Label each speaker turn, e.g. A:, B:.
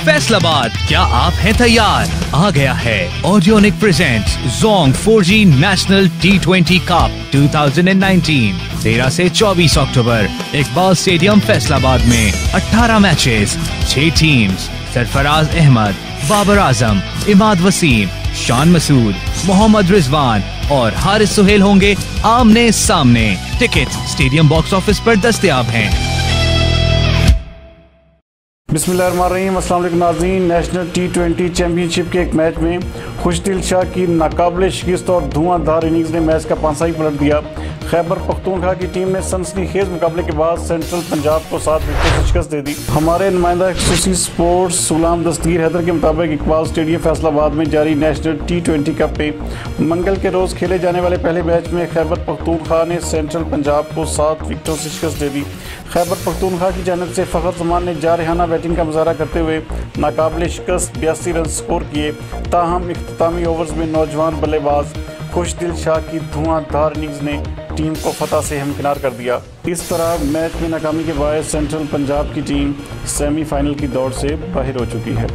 A: फैसलाबाद, क्या आप हैं तैयार? आ गया है Audionic presents Jong 4G national T20 cup 2019 13 से 24 अक्टूबर इकबाल स्टेडियम फैसलाबाद में 18 मैचेस, 6 टीम्स, सरफराज अहमद, बाबर आजम, इमाद वसीम, शान मसूद, मोहम्मद रिजवान और हारिस सुहेल होंगे आमने सामने। टिकट स्टेडियम बॉक्स ऑफिस पर दस्तयाब हैं।
B: बिस्मिल्लाहिर्रहमानिर्रहीम, अस्सलाम वालेकुम नाज़रीन। नेशनल T20 चैंपियनशिप के एक मैच में खुशदिल शाह की नाकाबिल शिकस्त और धुआंधार इनिंग्स ने मैच का पांसा ही पलट दिया। खैबर पख्तूनख्वा की टीम ने सनसनीखेज मुकाबले के बाद सेंट्रल पंजाब को 7 विकेट से शिकस्त दे दी। हमारे नुमाइंदा एक्सक्लूसिव स्पोर्ट्स गुलाम दस्तगीर हैदर के मुताबिक इकबाल स्टेडियम फैसलाबाद में जारी नेशनल T20 कप में मंगल के रोज़ खेले जाने वाले पहले मैच में खैबर पख्तूनख्वा ने सेंट्रल पंजाब को 7 विकेटों से शिकस्त दे दी। खैबर पख्तूनख्वा की जानिब से फ़खर जमान ने जारहाना बैटिंग का मुजाहरा करते हुए नाकाबिल शिकस्त 82 रन स्कोर किए। ताहम इख्तितामी ओवर्स में नौजवान बल्लेबाज खुशदिल शाह की धुआंधार इनिंग्स ने टीम को फतह से हमकिनार कर दिया। इस तरह मैच में नाकामी के बायस सेंट्रल पंजाब की टीम सेमीफाइनल की दौड़ से बाहर हो चुकी है।